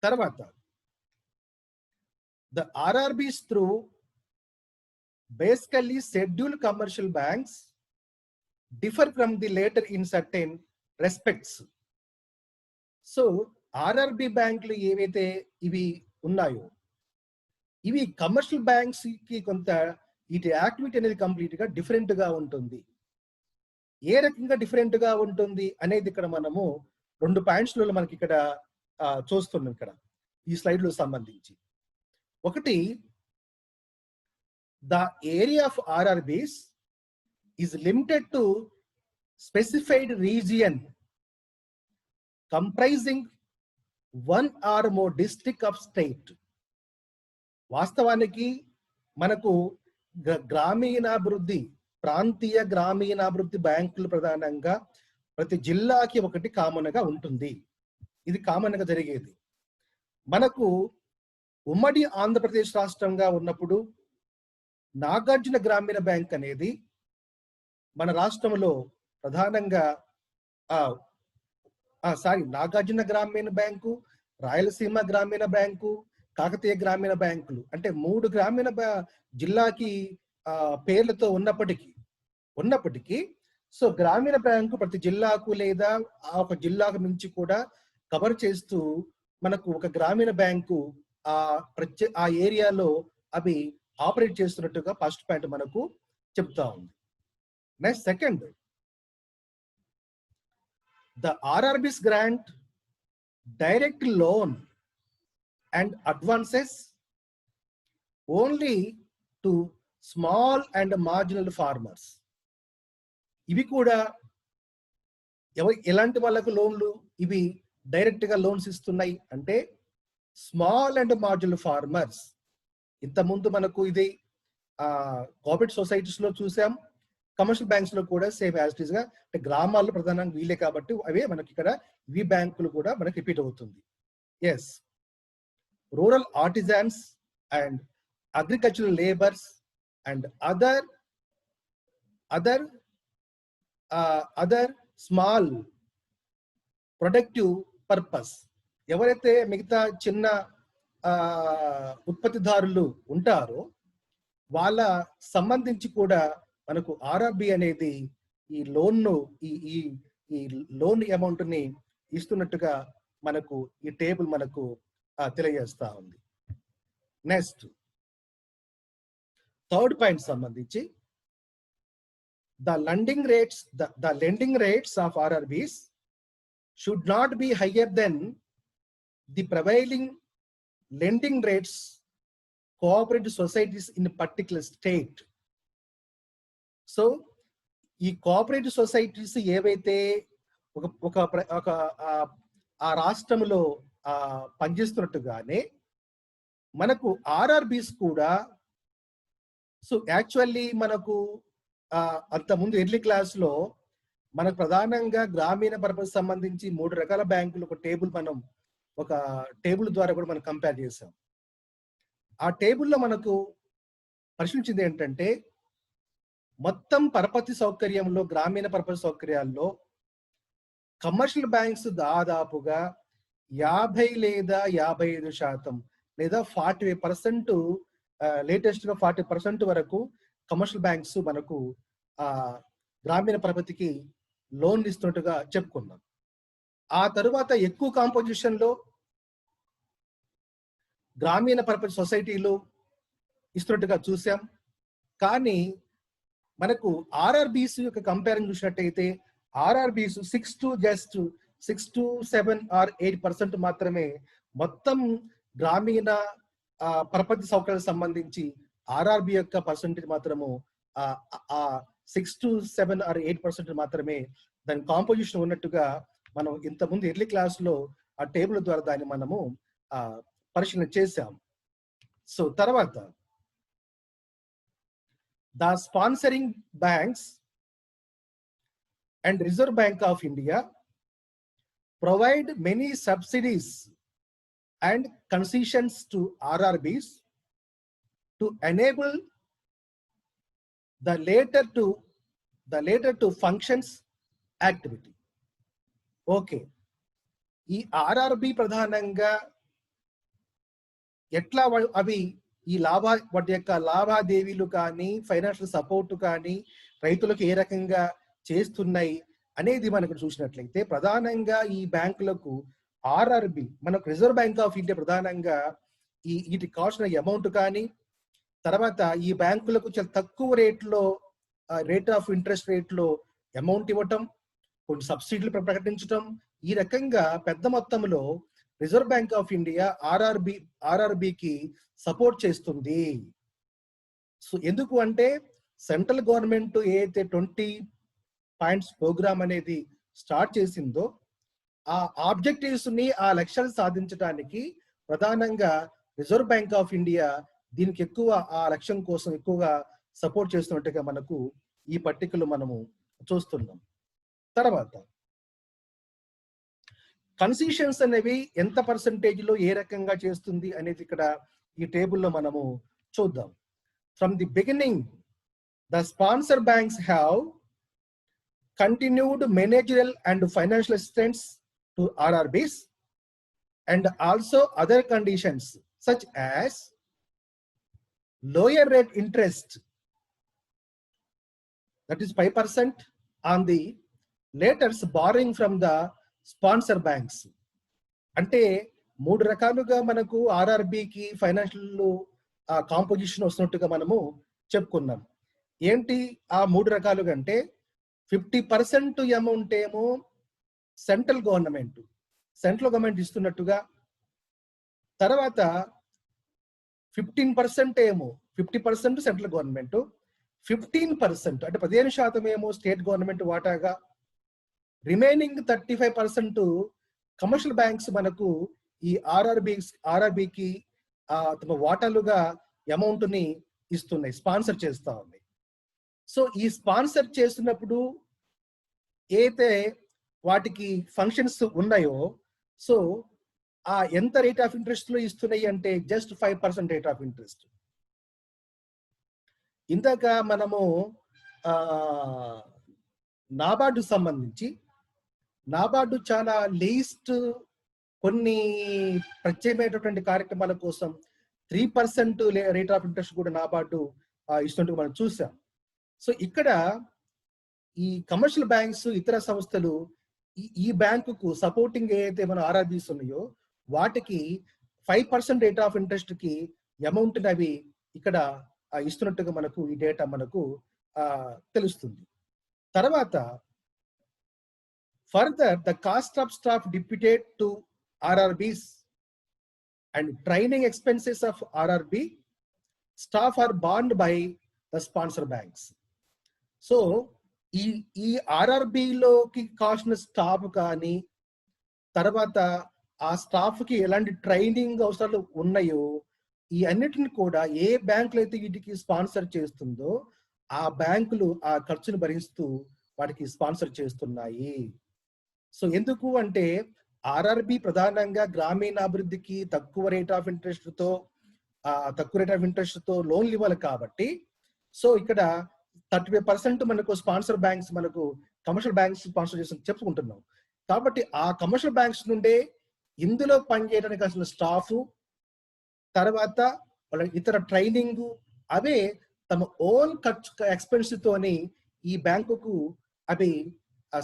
తర్వాత the RRBs through basically scheduled commercial banks differ from the later in certain respects. So RRB బ్యాంకులు ఏవైతే ఇవి ఉన్నాయో ఇవి కమర్షియల్ బ్యాంక్స్ కి కొంత వీటి యాక్టివిటీ అనేది కంప్లీట్ గా డిఫరెంట్ గా ఉంటుంది. ఏ రకంగా డిఫరెంట్ గా ఉంటుంది అనేది ఇక్కడ మనము 2 పాయింట్స్లలో మనకి ఇక్కడ చూస్తున్నాం ఇక్కడ ఈ స్లైడ్ లో సంబంధించి. ఒకటి, the area of RRBs is limited to specified region comprising one or more district of state. వాస్తవానికి మనకు గ్రామీణాభివృద్ధి, ప్రాంతీయ గ్రామీణాభివృద్ధి బ్యాంకులు ప్రధానంగా ప్రతి జిల్లాకి ఒకటి కామన్ గా ఉంటుంది. ఇది కామన్ గా జరిగేది. మనకు ఉమ్మడి ఆంధ్రప్రదేశ్ రాష్ట్రంగా ఉన్నప్పుడు నాగార్జున గ్రామీణ బ్యాంక్ అనేది మన రాష్ట్రంలో ప్రధానంగా నాగార్జున గ్రామీణ బ్యాంకు, రాయలసీమ గ్రామీణ బ్యాంకు, కాకతీయ గ్రామీణ బ్యాంకులు అంటే 3 గ్రామీణ జిల్లాకి పేర్లతో ఉన్నప్పటికీ సో గ్రామీణ బ్యాంకు ప్రతి జిల్లాకు లేదా ఆ ఒక జిల్లాకు మించి కూడా కవర్ చేస్తూ మనకు ఒక గ్రామీణ బ్యాంకు ఆ ఏరియాలో అవి ఆపరేట్ చేస్తున్నట్టుగా ఫస్ట్ పాయింట్ మనకు చెప్తా ఉంది. Next, second, the RRBs grant direct loan and advances only to small and marginal farmers. ఇవి కూడా ఎలాంటి వాళ్ళకు లోన్లు ఇవి డైరెక్ట్ గా లోన్స్ ఇస్తున్నాయి అంటే స్మాల్ అండ్ మార్జినల్ ఫార్మర్స్. ఇంతకుముందు మనకు ఇది కోఆపరేటివ్ సొసైటీస్ లో చూసాం, కమర్షియల్ బ్యాంక్స్ లో కూడా సేమ్ యాజ్ ఇట్ ఈస్ గా అంటే గ్రామాల్లో ప్రధానంగా వీలే కాబట్టి అవే మనకి ఇక్కడ ఇవి బ్యాంకులు కూడా మనకి రిపీట్ అవుతుంది. Yes, rural artisans and agricultural labours and other small productive purpose. ఎవరైతే మిగతా చిన్న ఉత్పత్తిదారులు ఉంటారో వాళ్ళ సంబంధించి కూడా మనకు RRB అనేది ఈ లోన్ అమౌంట్ ని ఇస్తున్నట్టుగా మనకు ఈ టేబుల్ మనకు తెలియజేస్తా ఉంది. నెక్స్ట్, థర్డ్ పాయింట్ సంబంధించి the lending rates of RRBs should not be higher than the prevailing lending rates cooperative societies in a particular state. So ఈ కోఆపరేటివ్ సొసైటీస్ ఏవైతే ఒక ఆ రాష్ట్రంలో పనిచేస్తున్నట్టుగానే మనకు RRBs కూడా సో యాక్చువల్లీ మనకు అంతకుముందు ఎర్లీ క్లాస్ లో మనకు ప్రధానంగా గ్రామీణ పర్పస్ సంబంధించి 3 రకాల బ్యాంకులు ఒక టేబుల్ ద్వారా కూడా మనం కంపేర్ చేసాం. ఆ టేబుల్లో మనకు పరిశీలించింది ఏంటంటే మొత్తం పరపతి సౌకర్యంలో గ్రామీణ పరపతి సౌకర్యాల్లో కమర్షియల్ బ్యాంక్స్ దాదాపుగా 50 లేదా 55% లేదా 40% లేటెస్ట్ గా 40% వరకు కమర్షియల్ బ్యాంక్స్ మనకు గ్రామీణ పరపతికి లోన్ ఇస్తున్నట్టుగా చెప్పుకున్నాం. ఆ తరువాత ఎక్కువ కాంపోజిషన్ లో గ్రామీణ పరపతి సొసైటీలు ఇస్తున్నట్టుగా చూసాం. కానీ మనకు RRBs యొక్క కంపారిజన్ చూసినట్టయితే RRBs 6 to 7 or 8% మాత్రమే మాత్రం గ్రామీణ పరపతి సౌకర్యాలకు సంబంధించి RRB యొక్క పర్సెంటేజ్ మాత్రము 6 to 7 or 8% మాత్రమే దాని కాంపోజిషన్ ఉన్నట్టుగా మనం ఇంతకుముందు ఎర్లీ క్లాస్ లో ఆ టేబుల్ ద్వారా దాన్ని మనము పరిశీలన చేశాం. సో తర్వాత the sponsoring banks and Reserve Bank of India provide many subsidies and concessions to RRBs to enable the later to functions activity. Okay, ఈ RRB ప్రధానంగా ఎట్లా అవి ఈ వాటి యొక్క లావాదేవీలు కానీ ఫైనాన్షియల్ సపోర్ట్ కానీ రైతులకు ఏ రకంగా చేస్తున్నాయి అనేది మనకు చూసినట్లయితే ప్రధానంగా ఈ బ్యాంకులకు RRB మనకు రిజర్వ్ బ్యాంక్ ఆఫ్ ఇండియా ప్రధానంగా వీటికి కావాల్సిన అమౌంట్ కానీ తర్వాత ఈ బ్యాంకులకు చాలా తక్కువ రేట్లో రేట్ ఆఫ్ ఇంట్రెస్ట్ రేట్లో అమౌంట్ ఇవ్వటం, కొన్ని సబ్సిడీలు ప్రకటించడం, ఈ రకంగా పెద్ద మొత్తంలో రిజర్వ్ బ్యాంక్ ఆఫ్ ఇండియా ఆర్ఆర్బికి సపోర్ట్ చేస్తుంది. సో ఎందుకు అంటే సెంట్రల్ గవర్నమెంట్ ఏదైతే 20 పాయింట్స్ ప్రోగ్రామ్ అనేది స్టార్ట్ చేసిందో ఆ ఆబ్జెక్టివ్స్ ని, ఆ లక్ష్యాలు సాధించడానికి ప్రధానంగా రిజర్వ్ బ్యాంక్ ఆఫ్ ఇండియా దీనికి ఎక్కువ ఆ లక్ష్యం కోసం ఎక్కువగా సపోర్ట్ చేస్తున్నట్టుగా మనకు ఈ పట్టికలు మనము చూస్తున్నాం. తర్వాత కన్సెషన్స్ అనేవి ఎంత పర్సంటేజ్ లో ఏ రకంగా చేస్తుంది అనేది ఇక్కడ ఈ టేబుల్లో మనము చూద్దాం. From the beginning the sponsor banks have continued managerial and financial assistance to RRBs and also other conditions such as lower rate interest, that is 5% on the letters borrowing from the sponsor banks. అంటే 3 రకాలుగా మనకు ఆర్ఆర్బికి financial composition వస్తున్నట్టుగా మనము చెప్పుకున్నాం. ఏంటి ఆ 3 రకాలుగా అంటే 50% amount ఏమో సెంట్రల్ గవర్నమెంట్ ఇస్తున్నట్టుగా, తర్వాత 15% ఏమో 50% సెంట్రల్ గవర్నమెంట్, 15% అంటే 15% ఏమో స్టేట్ గవర్నమెంట్ వాటాగా, రిమైనింగ్ 35% కమర్షియల్ బ్యాంక్స్ మనకు ఈ ఆర్ఆర్బికి తమ వాటాలుగా అమౌంట్ ని ఇస్తున్నాయి, స్పాన్సర్ చేస్తా ఉన్నాయి. సో ఈ స్పాన్సర్ చేస్తున్నప్పుడు ఏదైతే వాటికి ఫంక్షన్స్ ఉన్నాయో, సో ఆ ఎంత రేట్ ఆఫ్ ఇంట్రెస్ట్ లో ఇస్తున్నాయి అంటే జస్ట్ 5% రేట్ ఆఫ్ ఇంట్రెస్ట్. ఇందాక మనము నాబార్డు సంబంధించి నాబార్డు చాలా లీస్ట్ కొన్ని ప్రత్యేకమైనటువంటి కార్యక్రమాల కోసం 3% రేట్ ఆఫ్ ఇంట్రెస్ట్ కూడా నాబార్డు ఇస్తున్నట్టు మనం చూసాం. సో ఇక్కడ ఈ కమర్షియల్ బ్యాంక్స్, ఇతర సంస్థలు ఈ బ్యాంకుకు సపోర్టింగ్ ఏదైతే మన ఆర్ఆర్బీస్ ఉన్నాయో వాటికి 5% రేట్ ఆఫ్ ఇంట్రెస్ట్ కి అమౌంట్ అవి ఇక్కడ ఇస్తున్నట్టుగా మనకు ఈ డేటా మనకు తెలుస్తుంది. తర్వాత further the cost of staff deputed to RRBs and training expenses of RRB staff are బాండ్ by the sponsor banks. So ఈ ఆర్ఆర్బిలోకి కావాల్సిన స్టాఫ్ కానీ, తర్వాత ఆ స్టాఫ్ కి ఎలాంటి ట్రైనింగ్ అవసరాలు ఉన్నాయో ఈ అన్నిటిని కూడా ఏ బ్యాంకులు అయితే వీటికి స్పాన్సర్ చేస్తుందో ఆ బ్యాంకులు ఆ ఖర్చును భరిస్తూ వాటికి స్పాన్సర్ చేస్తున్నాయి. సో ఎందుకు అంటే ఆర్ఆర్బి ప్రధానంగా గ్రామీణాభివృద్ధికి తక్కువ రేట్ ఆఫ్ ఇంట్రెస్ట్ తో లోన్లు ఇవ్వాలి కాబట్టి, సో ఇక్కడ 35% మనకు స్పాన్సర్ బ్యాంక్స్, మనకు కమర్షియల్ బ్యాంక్స్ స్పాన్సర్ చేసి చెప్పుకుంటున్నాం. కాబట్టి ఆ కమర్షియల్ బ్యాంక్స్ నుండే ఇందులో పనిచేయడానికి అసలు స్టాఫ్, తర్వాత వాళ్ళ ఇతర ట్రైనింగ్ అవే తమ ఓన్ ఖర్చు ఎక్స్పెన్స్ తోని ఈ బ్యాంకుకు అవి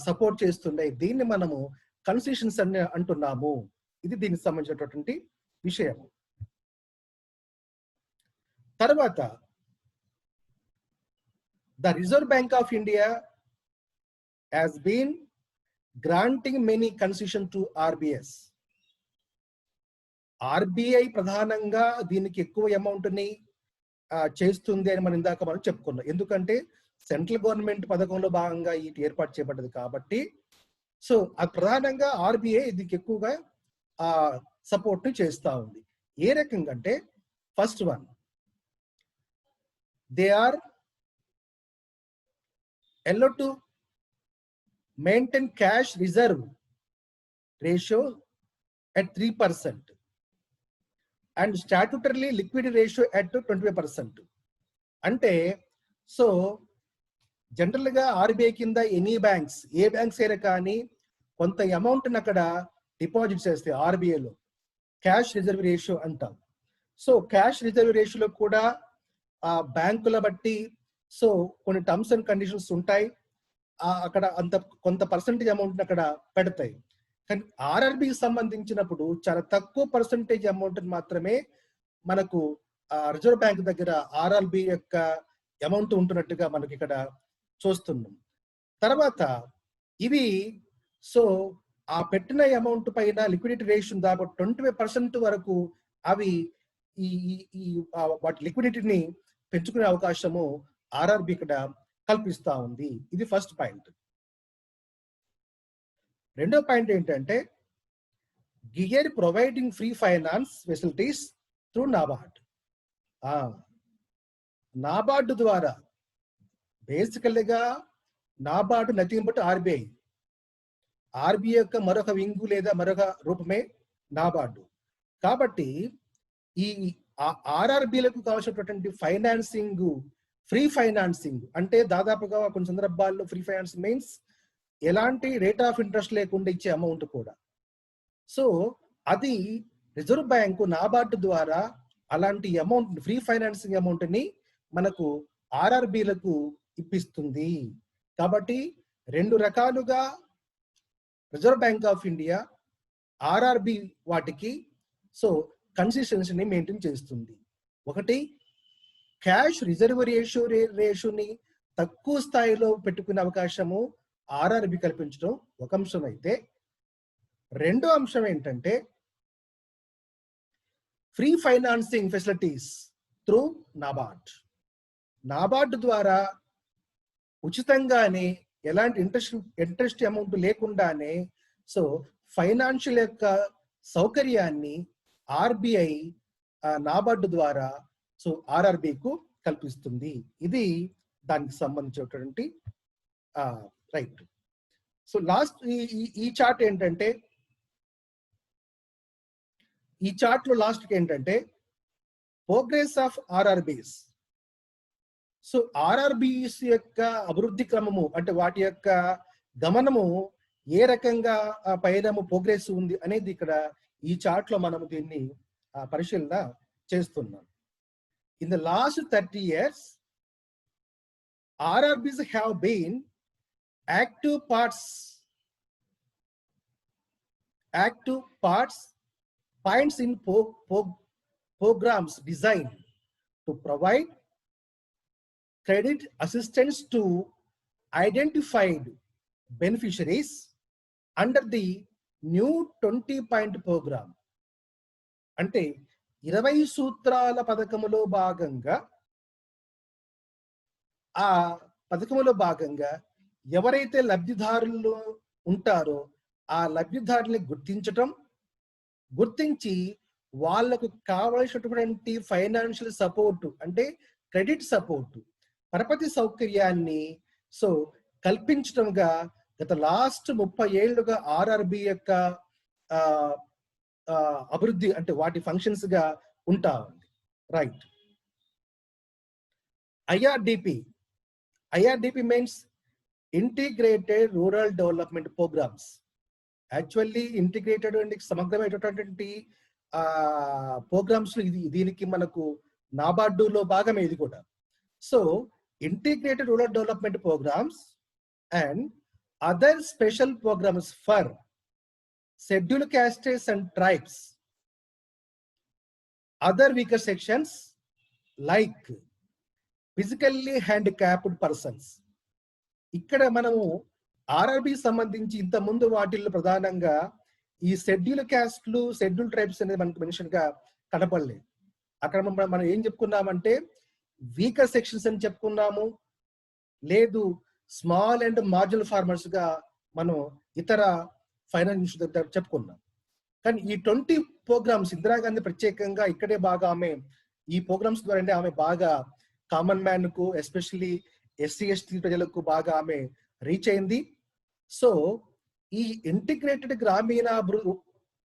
సపోర్ట్ చేస్తున్నాయి. దీన్ని మనము కన్సెషన్స్ అని అంటున్నాము. ఇది దీనికి సంబంధించినటువంటి విషయం. తర్వాత the Reserve Bank of India has been granting many concessions to RBS. RBI ప్రధానంగా దీనికి ఎక్కువ అమౌంట్ ని చేస్తుంది అని మనం ఇందాక మనం చెప్పుకున్నాం. ఎందుకంటే సెంట్రల్ గవర్నమెంట్ పథకంలో భాగంగా ఇది ఏర్పాటు చేయబడ్డది కాబట్టి, సో అది ప్రధానంగా ఆర్బీఐ దీనికి ఎక్కువగా సపోర్ట్ చేస్తూ ఉంది. ఏ రకంగా అంటే first one, they are allowed to maintain cash reserve ratio at 3% and statutorily liquidity ratio at 25%. అంటే సో జనరల్ గా ఆర్బీఐ కింద ఎనీ బ్యాంక్స్, ఏ బ్యాంక్స్ అయినా కానీ కొంత అమౌంట్ అక్కడ డిపాజిట్ చేస్తే ఆర్బీఐలో క్యాష్ రిజర్వ్ రేషియో అంటాం. సో క్యాష్ రిజర్వ్ రేషియోలో కూడా ఆ బ్యాంకుల బట్టి సో కొన్ని టర్మ్స్ అండ్ కండిషన్స్ ఉంటాయి. అక్కడ అంత కొంత పర్సంటేజ్ అమౌంట్ అక్కడ పెడతాయి. కానీ ఆర్ఆర్బికి సంబంధించినప్పుడు చాలా తక్కువ పర్సంటేజ్ అమౌంట్ మాత్రమే మనకు రిజర్వ్ బ్యాంక్ దగ్గర ఆర్ఆర్బి యొక్క అమౌంట్ ఉంటున్నట్టుగా మనకి ఇక్కడ చూస్తున్నాం. తర్వాత ఇవి సో ఆ పెట్టిన అమౌంట్ పైన లిక్విడిటీ రేషియో దాదాపు 25% వరకు అవి ఈ వాటి లిక్విడిటీని పెంచుకునే అవకాశము ఆర్ఆర్బి ఇక్కడ కల్పిస్తా ఉంది. ఇది ఫస్ట్ పాయింట్. రెండో పాయింట్ ఏంటంటే gear providing free finance facilities through NABARD. NABARD ద్వారా బేసికల్గా NABARD nothing but RBI. RBI యొక్క మరొక వింగు లేదా మరొక రూపమే నాబార్డు. కాబట్టి ఈ ఆర్ఆర్బీలకు కావాల్సినటువంటి ఫైనాన్సింగ్, ఫ్రీ ఫైనాన్సింగ్ అంటే దాదాపుగా కొన్ని సందర్భాల్లో ఫ్రీ ఫైనాన్స్ మీన్స్ ఎలాంటి రేట్ ఆఫ్ ఇంట్రెస్ట్ లేకుండా ఇచ్చే అమౌంట్ కూడా. సో అది రిజర్వ్ బ్యాంకు నాబార్డు ద్వారా అలాంటి అమౌంట్, ఫ్రీ ఫైనాన్సింగ్ అమౌంట్ ని మనకు ఆర్ఆర్బీలకు ఇప్పిస్తుంది. కాబట్టి రెండు రకాలుగా reserve bank of India RRB వాటికి సో కన్సిస్టెన్సీని మెయింటైన్ చేస్తుంది. ఒకటి క్యాష్ రిజర్వ్ రేషియోని తక్కువ స్థాయిలో పెట్టుకునే అవకాశము ఆర్ఆర్బి కల్పించడం ఒక అంశం అయితే, రెండో అంశం ఏంటంటే free financing facilities through NABARD. NABARD ద్వారా ఉచితంగానే ఎలాంటి ఇంట్రెస్ట్ అమౌంట్ లేకుండానే సో ఫైనాన్షియల్ యొక్క సౌకర్యాన్ని ఆర్బీఐ నాబార్డు ద్వారా సో ఆర్ఆర్బికు కల్పిస్తుంది. ఇది దానికి సంబంధించినటువంటి రైట్. సో లాస్ట్ ఈ చార్ట్ ఏంటంటే, ఈ చార్ట్ లో లాస్ట్ ఏంటంటే progress of RRBs. So RRBs యొక్క అభివృద్ధి క్రమము అంటే వాటి యొక్క గమనము ఏ రకంగా పైన ప్రోగ్రెస్ ఉంది అనేది ఇక్కడ ఈ చార్ట్ లో మనము దీన్ని పరిశీలన చేస్తున్నాం. In the last 30 years RRBs have been active points in programs designed to provide credit assistance to identified beneficiaries under the new 20-point program. అంటే 20 సూత్రాల పథకములో భాగంగా ఆ పథకములో భాగంగా ఎవరైతే లబ్ధిదారులు ఉంటారో ఆ లబ్ధిదారుల్ని గుర్తించి వాళ్లకు కావలసినటువంటి ఫైనాన్షియల్ సపోర్టు అంటే క్రెడిట్ సపోర్టు, పరపతి సౌకర్యాన్ని సో కల్పించడంగా గత లాస్ట్ 30 ఏళ్లుగా ఆర్ఆర్బి యొక్క అభివృద్ధి అంటే వాటి ఫంక్షన్స్ గా ఉంటా ఉంది. Right. IRDP means integrated rural development programs. Actually integrated and సమగ్రమైనటువంటి ప్రోగ్రామ్స్ దీనికి మనకు నాబార్డులో భాగమే ఇది కూడా. So integrated rural development programs and other special programs for scheduled castes and tribes, other weaker sections like physically handicapped persons. ఇక్కడ మనము RRB సంబంధించి ఇంత ముందు వాటిల్లో ప్రధానంగా ఈ షెడ్యూల్ క్యాస్ట్లు, షెడ్యూల్ ట్రైబ్స్ అనేది మనకు మెన్షన్ గా కనపడలేదు. అక్కడ మనం ఏం చెప్పుకున్నామంటే వీకర్ సెక్షన్స్ అని చెప్పుకున్నాము, లేదు స్మాల్ అండ్ మార్జినల్ ఫార్మర్స్ గా మనం ఇతర ఫైనాన్స్ చెప్పుకున్నాం. కానీ ఈ 20 ప్రోగ్రామ్స్ ఇందిరాగాంధీ ప్రత్యేకంగా ఇక్కడే బాగా ఆమె ఈ ప్రోగ్రామ్స్ ద్వారా ఆమె బాగా కామన్ మ్యాన్ కు ఎస్పెషల్లీ ఎస్సీ ఎస్టీ ప్రజలకు బాగా ఆమె రీచ్ అయింది. సో ఈ ఇంటిగ్రేటెడ్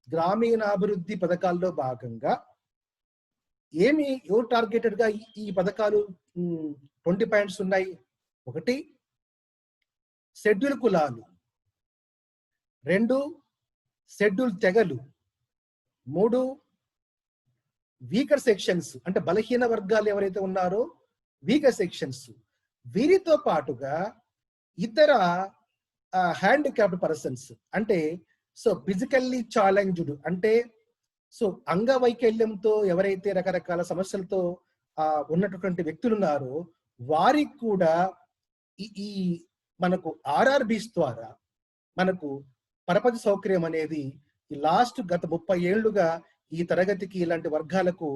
గ్రామీణాభివృద్ధి పథకాల్లో భాగంగా ఎవరు టార్గెటెడ్ గా ఈ పథకాలు 20 పాయింట్స్ ఉన్నాయి. ఒకటి షెడ్యూల్ కులాలు, 2 షెడ్యూల్ తెగలు, 3 వీకర్ సెక్షన్స్ అంటే బలహీన వర్గాలు ఎవరైతే ఉన్నారో వీకర్ సెక్షన్స్, వీరితో పాటుగా ఇతర హ్యాండిక్యాప్డ్ పర్సన్స్ అంటే సో ఫిజికల్లీ ఛాలెంజ్డ్ అంటే సో అంగవైకల్యంతో ఎవరైతే రకరకాల సమస్యలతో ఉన్నటువంటి వ్యక్తులు ఉన్నారో వారికి కూడా ఈ మనకు ఆర్ఆర్బీస్ ద్వారా మనకు పరపతి సౌకర్యం అనేది ఈ లాస్ట్ గత 30 ఏళ్లుగా ఈ తరగతికి ఇలాంటి వర్గాలకు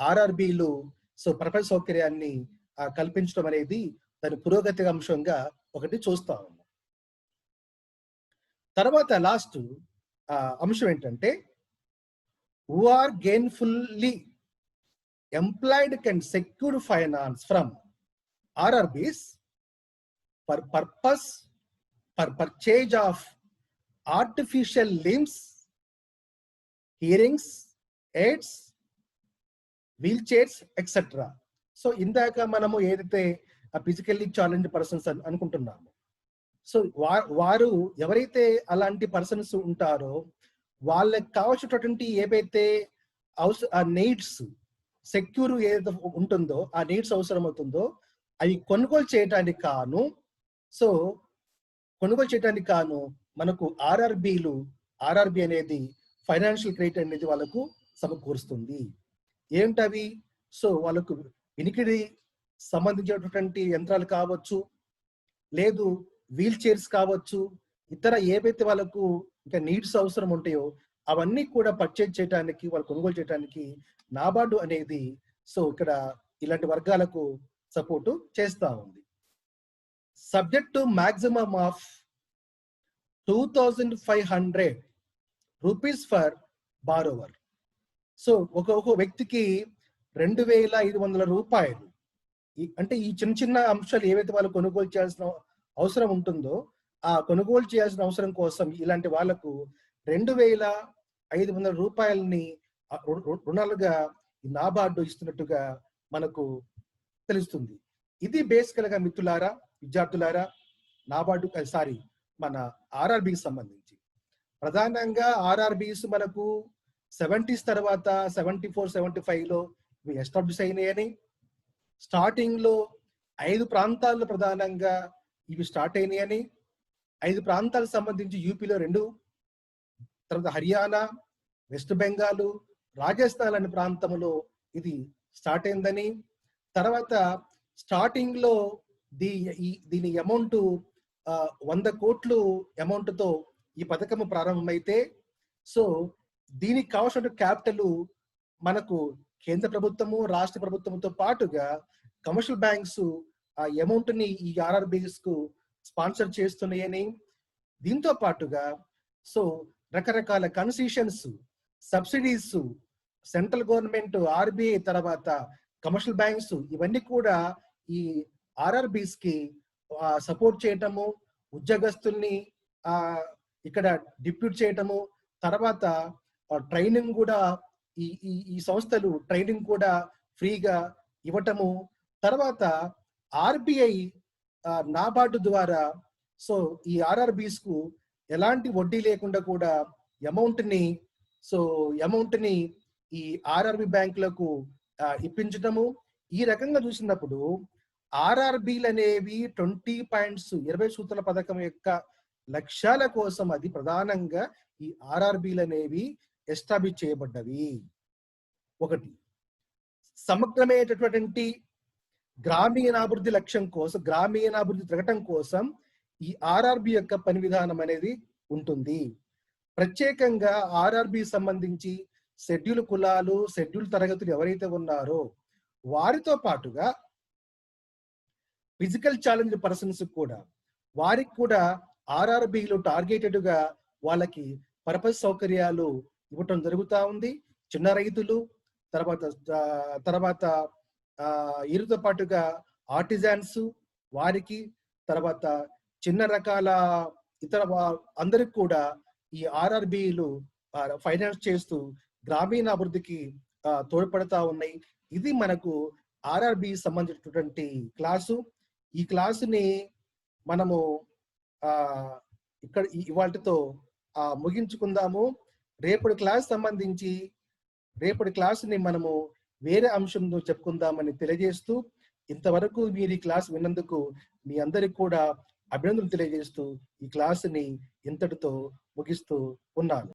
ఆర్ఆర్బీలు సో పరపతి సౌకర్యాన్ని కల్పించడం అనేది దాని పురోగతి అంశంగా ఒకటి చూస్తా ఉన్నాం. తర్వాత లాస్ట్ అంశం ఏంటంటే who are gainfully employed can secure finance from RRBs for purchase of artificial limbs, hearings, aids, wheelchairs, etc. So ఇందాక మనము ఏదైతే ఫిజికల్లీ ఛాలెంజ్ పర్సన్స్ అనుకుంటున్నాము, సో వారు ఎవరైతే అలాంటి పర్సన్స్ ఉంటారో వాళ్ళకి కావాల్సినటువంటి ఏవైతే నీడ్స్ సెక్యూర్ ఏదైతే ఉంటుందో ఆ నీడ్స్ అవసరం అవుతుందో అవి కొనుగోలు చేయడానికి కాను మనకు ఆర్ఆర్బి అనేది ఫైనాన్షియల్ క్రెడిట్ అనేది వాళ్ళకు సమకూరుస్తుంది. ఏంటవి? సో వాళ్ళకు వినికిడి సంబంధించినటువంటి యంత్రాలు కావచ్చు, లేదు వీల్ చైర్స్ కావచ్చు, ఇతర ఏవైతే వాళ్ళకు ఇంకా నీడ్స్ అవసరం ఉంటాయో అవన్నీ కూడా పర్చేజ్ చేయడానికి, వాళ్ళు కొనుగోలు చేయడానికి నాబార్డు అనేది సో ఇక్కడ ఇలాంటి వర్గాలకు సపోర్టు చేస్తా ఉంది. Subject to maximum of 2500 rupees for borrower. So ఒక వ్యక్తికి 2500 రూపాయలు, అంటే ఈ చిన్న చిన్న అంశాలు ఏవైతే వాళ్ళు కొనుగోలు చేయాల్సిన అవసరం ఉంటుందో ఆ కొనుగోలు చేయాల్సిన అవసరం కోసం ఇలాంటి వాళ్లకు 2500 రూపాయలని రుణాలుగా నాబార్డు ఇస్తున్నట్టుగా మనకు తెలుస్తుంది. ఇది బేసికల్ గా మిత్రులారా, విద్యార్థులారా, నాబార్డు మన ఆర్ఆర్బికి సంబంధించి ప్రధానంగా ఆర్ఆర్బిస్ మనకు 70s తర్వాత 74, 75లో ఇవి ఎస్టాబ్లిష్ అయినాయని, స్టార్టింగ్ లో 5 ప్రాంతాల్లో ప్రధానంగా ఇవి స్టార్ట్ అయినాయని, 5 ప్రాంతాలకు సంబంధించి యూపీలో 2, తర్వాత హర్యానా, వెస్ట్ బెంగాల్, రాజస్థాన్ అనే ప్రాంతంలో ఇది స్టార్ట్ అయిందని, తర్వాత స్టార్టింగ్ లో దీని అమౌంట్ 100 కోట్లు అమౌంట్తో ఈ పథకం ప్రారంభమైతే, సో దీనికి కావాల్సిన క్యాపిటల్ మనకు కేంద్ర ప్రభుత్వము, రాష్ట్ర ప్రభుత్వంతో పాటుగా కమర్షియల్ బ్యాంక్స్ ఆ అమౌంట్ ని ఈ ఆర్ఆర్బిస్ కు స్పాన్సర్ చేస్తున్నాయని, దీంతో పాటుగా సో రకరకాల concessions, subsidies, central government, RBI, తర్వాత కమర్షియల్ బ్యాంక్స్ ఇవన్నీ కూడా ఈ ఆర్ఆర్బిస్ కి సపోర్ట్ చేయటము, ఉద్యోగస్తుల్ని ఇక్కడ డిప్యూట్ చేయటము, తర్వాత ట్రైనింగ్ కూడా ఈ సంస్థలు ట్రైనింగ్ కూడా ఫ్రీగా ఇవ్వటము, తర్వాత ఆర్బీఐ నాబార్డు ద్వారా సో ఈ ఆర్ఆర్బిస్ కు ఎలాంటి వడ్డీ లేకుండా కూడా అమౌంట్ ని ఈ ఆర్ఆర్బి బ్యాంకులకు ఇప్పించటము. ఈ రకంగా చూసినప్పుడు ఆర్ఆర్బిలు అనేవి 20 పాయింట్స్ 20 సూత్రాల పథకం యొక్క లక్ష్యాల కోసం అది ప్రధానంగా ఈ ఆర్ఆర్బిలు అనేవి ఎస్టాబ్లిష్ చేయబడ్డవి. ఒకటి, సమగ్రమైనటువంటి గ్రామీణాభివృద్ధి లక్ష్యం కోసం, గ్రామీణాభివృద్ధి జరగటం కోసం ఈ ఆర్ఆర్బి యొక్క పని విధానం అనేది ఉంటుంది. ప్రత్యేకంగా ఆర్ఆర్బి సంబంధించి షెడ్యూల్ కులాలు, షెడ్యూల్ తరగతులు ఎవరైతే ఉన్నారో వారితో పాటుగా ఫిజికల్ ఛాలెంజ్ పర్సన్స్ కూడా, వారికి కూడా ఆర్ఆర్బిలు టార్గెటెడ్ గా వాళ్ళకి పరపతి సౌకర్యాలు ఇవ్వటం జరుగుతూ ఉంది. చిన్న రైతులు, తర్వాత వీరితో పాటుగా ఆర్టిజాన్స్ వారికి, తర్వాత చిన్న రకాల ఇతర అందరికి కూడా ఈ ఆర్ఆర్బిలు ఫైనాన్స్ చేస్తూ గ్రామీణాభివృద్ధికి తోడ్పడతా ఉన్నాయి. ఇది మనకు ఆర్ఆర్బి సంబంధించినటువంటి క్లాసు. ఈ క్లాసుని మనము ఇక్కడ ఇవాళతో ముగించుకుందాము. రేపటి క్లాస్ సంబంధించి రేపటి క్లాసుని మనము వేరే అంశంతో చెప్పుకుందామని తెలియజేస్తూ, ఇంతవరకు మీరు ఈ క్లాస్ విన్నందుకు మీ అందరికి కూడా అభినందనలు తెలియజేస్తూ ఈ క్లాసుని ఇంతటితో ముగిస్తూ ఉన్నాను.